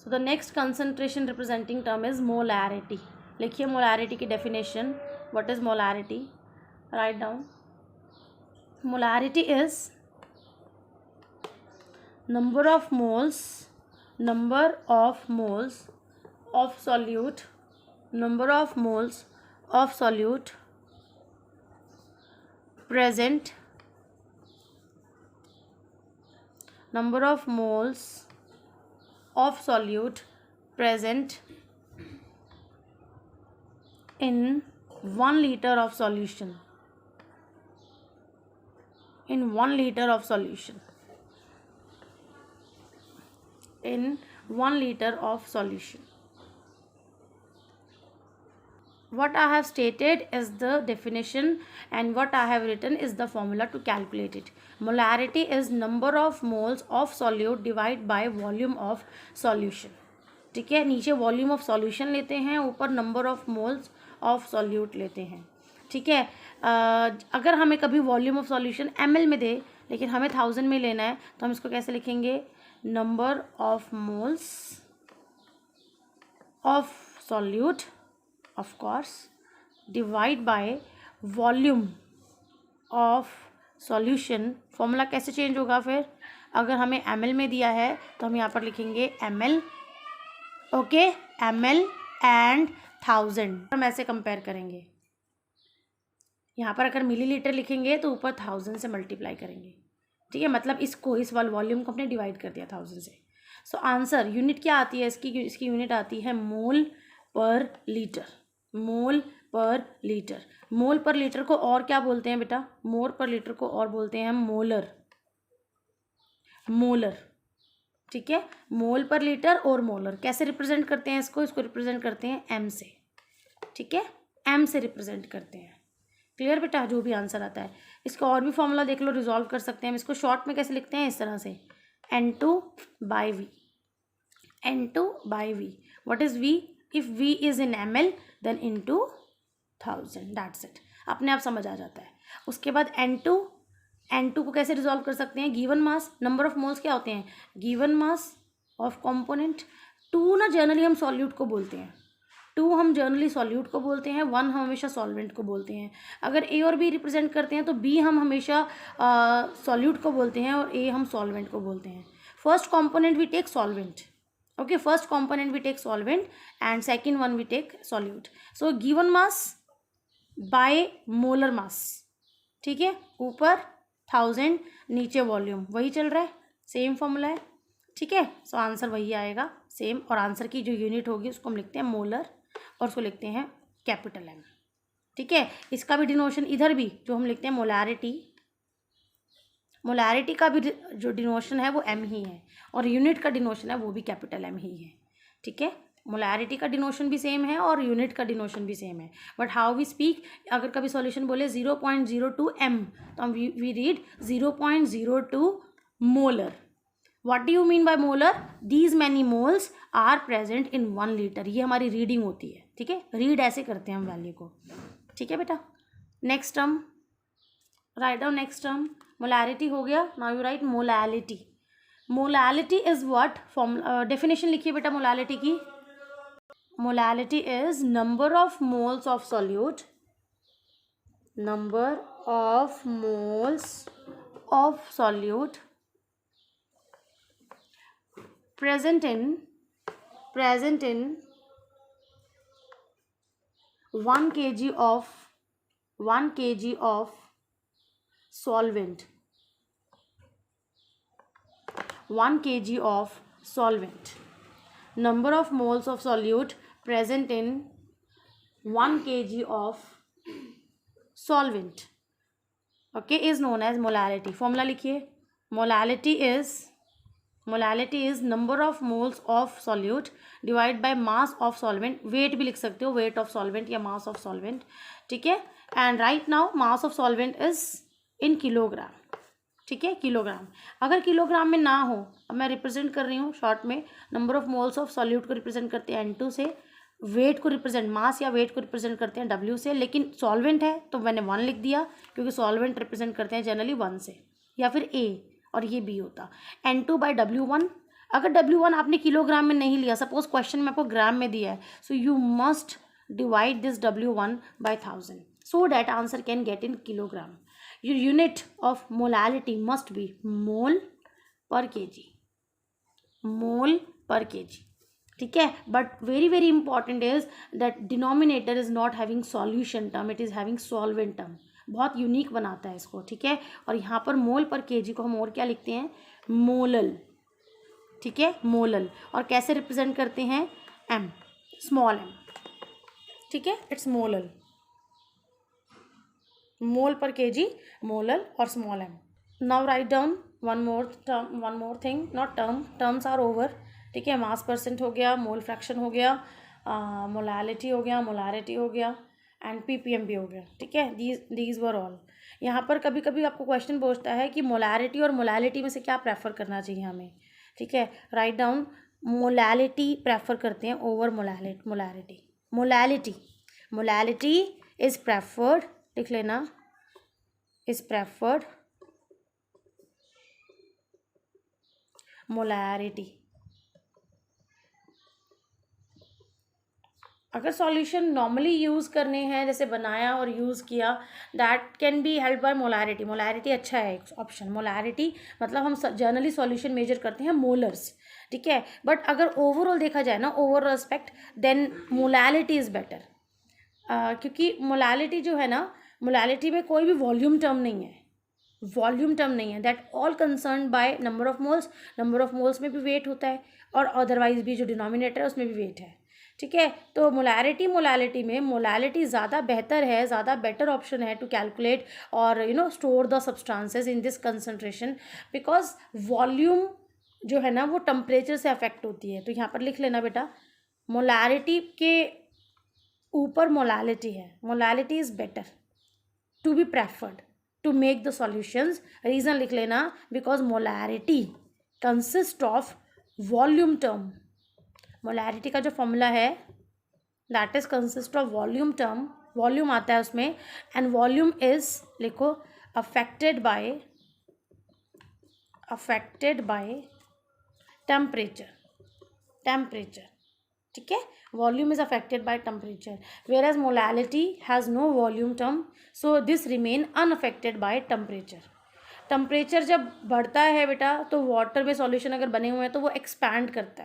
So the next concentration representing term is molarity. लिखिए molarity की definition. What is molarity? Write down. Molarity is number of moles of solute, number of moles of solute present, number of moles of solute present in 1 liter of solution, in 1 liter of solution, in 1 liter of solution. What I have stated is the definition and what I have written is the formula to calculate it. Molarity is number of moles of solute divided by volume of solution. ठीक है, नीचे volume of solution लेते हैं, ऊपर number of moles of solute लेते हैं. ठीक है, अगर हमें कभी वॉल्यूम ऑफ सॉल्यूशन ml में दे लेकिन हमें 1000 में लेना है तो हम इसको कैसे लिखेंगे? Number of moles of solute of course divide by volume of solution. Formula कैसे चेंज होगा फिर? अगर हमें ml में दिया है तो हम यहाँ पर लिखेंगे ml. ओके, ml एंड 1000 हम ऐसे कंपेयर करेंगे. यहाँ पर अगर मिलीलीटर लिखेंगे तो ऊपर 1000 से मल्टीप्लाई करेंगे. ठीक है, मतलब इसको, इस वाले वॉल्यूम को हमने डिवाइड कर दिया 1000 से. सो आंसर, यूनिट क्या आती है इसकी यूनिट आती है मोल पर लीटर. मोल पर लीटर. मोल पर लीटर को और क्या बोलते हैं बेटा? मोल पर लीटर को और बोलते हैं हम मोलर. मोलर. ठीक है, मोल पर लीटर और मोलर. कैसे रिप्रेजेंट करते हैं इसको रिप्रेजेंट करते हैं m से. ठीक है, m से रिप्रेजेंट करते हैं. क्लियर बेटा? जो भी आंसर आता है इसका और भी फॉर्मूला देख लो, रिजॉल्व कर सकते हैं हम इसको. शॉर्ट में कैसे लिखते हैं? इस तरह से N2/V. N2/V. What is V? If V is in ml then into 1000. That's it. अपने आप समझ आ जाता है. उसके बाद N2 को कैसे रिजॉल्व कर सकते हैं? Given mass. Number of moles क्या होते हैं? Given mass of component. 2 ना जनरली हम सॉल्यूट को बोलते हैं. 2 हम जनरली सॉल्यूट को बोलते हैं, 1 हम हमेशा सॉल्वेंट को बोलते हैं. अगर A और B रिप्रेजेंट करते हैं तो B हम हमेशा सॉल्यूट को बोलते हैं और A हम सॉल्वेंट को बोलते हैं. First component we take solvent. Okay, first component we take solvent and second one we take solute. So given mass by molar mass. ठीक है, ऊपर 1000 नीचे वॉल्यूम. वही चल रहा है, सेम फॉर्मूला है. ठीक है, सो आंसर वही आएगा सेम. और आंसर की जो यूनिट होगी उसको हम लिखते हैं मोलर और उसको लिखते हैं कैपिटल M. ठीक है, इसका भी डिनोशन इधर भी जो हम लिखते हैं मोलैरिटी. मोलैरिटी का भी जो डिनोशन है वो M ही है और यूनिट का डिनोशन है वो भी कैपिटल M ही है. ठीक है, मोलैरिटी का डिनोशन भी सेम है और यूनिट का डिनोशन भी सेम है. बट हाउ वी स्पीक, अगर कभी सॉल्यूशन बोले 0.02 M तो हम we read 0.02 molar. What do you mean by molar? These many moles are present in 1 liter. ये हमारी रीडिंग होती है. ठीक है, रीड ऐसे करते हैं हम वैल्यू को. ठीक है बेटा. Next term, write down next term. Molarity हो गया. Now you right molality. Molality is what? Form definition लिखिए बेटा मोलैलिटी की. Molality is number of moles of solute, number of moles of solute present in 1 kg of solvent. 1 kg of solvent. Number of moles of solute present in 1 kg of solvent. Okay, is known as molarity. Formula लिखिए. Molality is number of moles of solute divided by mass of solvent. weight भी लिख सकते हो, weight of solvent या mass of solvent. ठीक है, and right now mass of solvent is in kilogram. ठीक है, किलोग्राम. अगर किलोग्राम में ना हो, अब मैं रिप्रेजेंट कर रही हूँ शॉर्ट में, number of moles of solute को रिप्रेजेंट करते हैं N2 से, वेट को रिप्रेजेंट, मास या वेट को रिप्रेजेंट करते हैं W से. लेकिन सॉल्वेंट है तो मैंने 1 लिख दिया क्योंकि सॉल्वेंट रिप्रेजेंट करते हैं जनरली 1 से, या फिर A और ये B होता. N2/W1 अगर W1 आपने किलोग्राम में नहीं लिया, सपोज क्वेश्चन में आपको ग्राम में दिया है, so you must divide this W1 by 1000 so that answer can get in kilogram. Your unit of molality must be mole per kg, mole per kg. ठीक है, but very very important is that denominator is not having solution term, it is having solvent term. बहुत unique बनाता है इसको. ठीक है, और यहाँ पर मोल पर केजी को हम और क्या लिखते हैं, मोलल. ठीक है, मोलल. और कैसे रिप्रेजेंट करते हैं, एम, स्मॉल एम. ठीक है, इट्स मोलल, मोल पर केजी, मोलल और small M. Now write down one more term, one more thing, not term, terms are over. ठीक है, मास परसेंट हो गया, मोल फ्रैक्शन हो गया, मोलालिटी हो गया, मोलारिटी हो गया एंड पीपीएम भी हो गया. ठीक है, दीज वर ऑल. यहाँ पर कभी कभी आपको क्वेश्चन पूछता है कि मोलारिटी और मोलालिटी में से क्या प्रेफर करना चाहिए हमें. ठीक है, राइट डाउन, मोलालिटी प्रेफर करते हैं over molarity. Molality is preferred, लिख लेना, इज प्रेफर्ड मोलारिटी. अगर सॉल्यूशन नॉर्मली यूज़ करने हैं, जैसे बनाया और यूज़ किया, that can be help by molarity. Molarity अच्छा है एक ऑप्शन. मोलारिटी मतलब हम जनरली सॉल्यूशन मेजर करते हैं मोलर्स. ठीक है, बट अगर ओवरऑल देखा जाए ना, overall aspect, then molality is better. क्योंकि मोलालिटी जो है ना, मोलालिटी में कोई भी वॉल्यूम टर्म नहीं है, वॉल्यूम टर्म नहीं है. That all concern by number of moles. Number of moles में भी वेट होता है और अदरवाइज भी जो डिनोमिनेटर है उसमें भी वेट है. ठीक है, तो मोलालिटी में मोलालिटी ज़्यादा बेहतर है, ज़्यादा बेटर ऑप्शन है टू कैलकुलेट और store the substances in this concentration, because volume जो है ना वो टेम्परेचर से अफेक्ट होती है. तो यहाँ पर लिख लेना बेटा, मोलारिटी के ऊपर मोलालिटी है, molality is better to be preferred to make the solutions. Reason लिख लेना, because molarity consist of volume term. Molarity का जो फॉर्मूला है that is consist of volume term, volume आता है उसमें, एंड वॉल्यूम इज, लिखो, अफेक्टेड बाय टेम्परेचर. ठीक है, volume is affected by temperature, whereas molality has no volume term, so this remain unaffected by temperature. Temperature जब बढ़ता है बेटा, तो वाटर में सॉल्यूशन अगर बने हुए हैं तो वो एक्सपैंड करता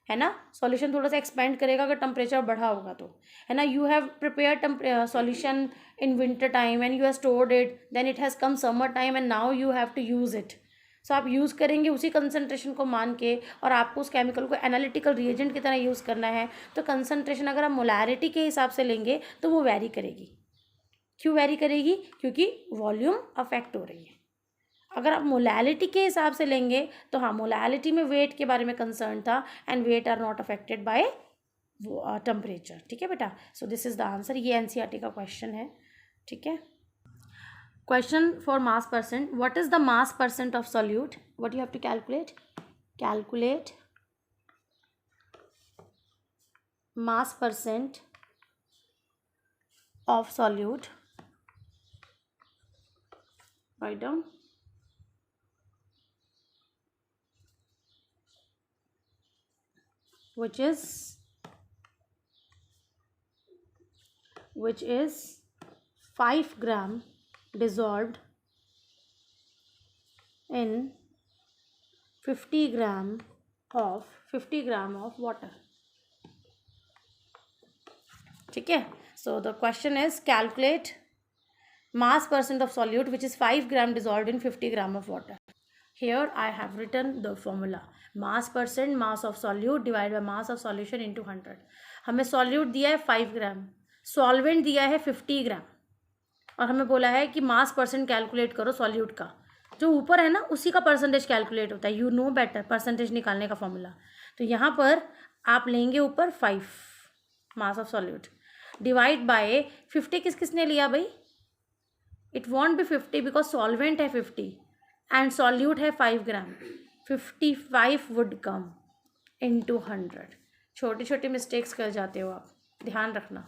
है ना. सॉल्यूशन थोड़ा सा एक्सपेंड करेगा अगर टेम्परेचर बढ़ा होगा तो, है ना. You have prepare solution in winter time and you have stored it, then it has come summer time and now you have to use it. So आप यूज़ करेंगे उसी कंसनट्रेशन को मान के, और आपको उस केमिकल को एनालिटिकल रिएजेंट की तरह यूज़ करना है. तो कंसनट्रेशन अगर आप मोलारिटी के हिसाब से लेंगे तो वो वेरी करेगी. क्यों वेरी करेगी, क्योंकि वॉल्यूम अफेक्ट हो रही है. अगर आप मोलालिटी के हिसाब से लेंगे तो हाँ, मोलालिटी में वेट के बारे में कंसर्न था, and weight are not affected by temperature. ठीक है बेटा, so this is the answer. ये एनसीईआरटी का क्वेश्चन है. ठीक है, question for mass percent. What is the mass percent of solute? What you have to calculate mass percent of solute. Write down, which is 5 gram dissolved in 50 gram of water. ठीक है, so the question is calculate mass percent of solute which is 5 gram dissolved in 50 gram of water. Here I have written the formula, mass percent, mass of solute divided by mass of solution into 100. हमें solute दिया है 5 ग्राम, solvent दिया है 50 ग्राम, और हमें बोला है कि मास परसेंट कैलकुलेट करो solute का. जो ऊपर है ना उसी का परसेंटेज कैलकुलेट होता है. यू नो बेटर परसेंटेज निकालने का फॉर्मूला. तो यहाँ पर आप लेंगे ऊपर 5 mass of solute divide by 50. किसने लिया भाई? It won't be 50 because solvent है 50 एंड सॉल्यूट है 5 ग्राम. 55 वुड कम इनटू 100. छोटी छोटी मिस्टेक्स कर जाते हो आप, ध्यान रखना.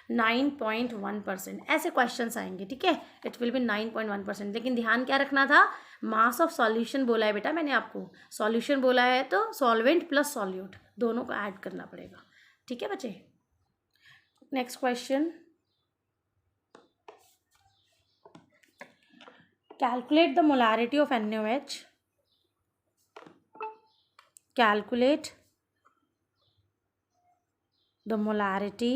9.1%, ऐसे क्वेश्चंस आएंगे, ठीक है। It will be 9.1%। लेकिन ध्यान क्या रखना था, मास ऑफ सॉल्यूशन बोला है बेटा मैंने आपको, सॉल्यूशन बोला है तो सॉल्वेंट प्लस सॉल्यूट दोनों को ऐड करना पड़ेगा, ठीक है बच्चे। Next question, calculate the molarity of NaOH. Calculate the molarity.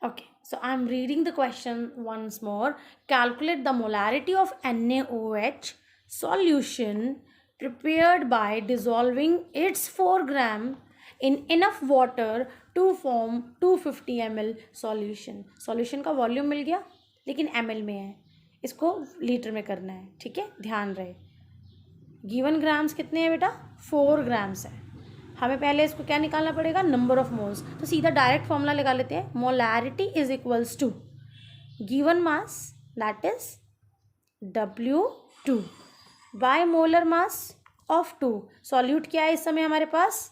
Okay, so I'm reading the question once more. Calculate the molarity of NaOH solution prepared by dissolving its 4 gram in enough water to form 250 ml solution. Solution का volume मिल गया लेकिन ml में है, इसको litre में करना है, ठीक है, ध्यान रहे। गिवन ग्राम्स कितने हैं बेटा, 4 ग्राम्स है। हमें पहले इसको क्या निकालना पड़ेगा, नंबर ऑफ मोल्स। तो सीधा डायरेक्ट फॉर्मूला लगा लेते हैं, molarity is equals to given mass that is W2 by molar mass of 2। Solute क्या है इस समय हमारे पास,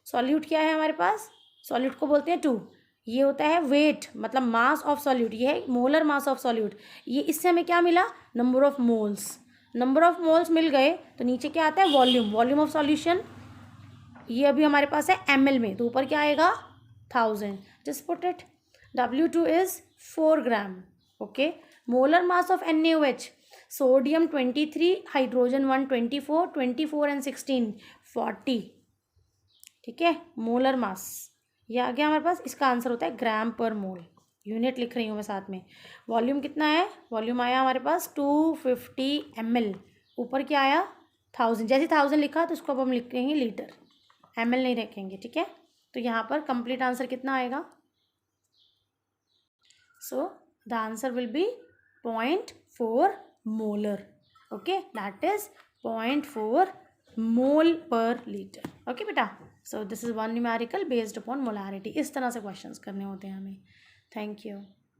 सॉल्यूट क्या है हमारे पास, सॉल्यूट को बोलते हैं 2। ये होता है वेट, मतलब मास ऑफ सॉल्यूट, ये है मोलर मास ऑफ सॉल्यूट। ये इससे हमें क्या मिला, number of moles. Number of moles मिल गए तो नीचे क्या आता है, वॉल्यूम, वॉल्यूम ऑफ सॉल्यूशन। ये अभी हमारे पास है ml में, तो ऊपर क्या आएगा 1000। Just put it, W2 is 4 gram. Okay, molar mass of NaOH, sodium 23, hydrogen 1 24, 24 and 16 40, ठीक है, मोलर मास ये आ गया हमारे पास। इसका आंसर होता है ग्राम पर मोल, यूनिट लिख रही हूँ मैं साथ में। वॉल्यूम कितना है, वॉल्यूम आया हमारे पास 250 ml, ऊपर क्या आया 1000। जैसे 1000 लिखा तो उसको अब हम लिखेंगे लीटर, ml नहीं रखेंगे, ठीक है। तो यहाँ पर कंप्लीट आंसर कितना आएगा, so the answer will be 0.4 molar. Okay, that is 0.4 मोल पर लीटर। ओके बेटा, so this is one numerical based upon molarity. इस तरह से क्वेश्चंस करने होते हैं हमें। Thank you.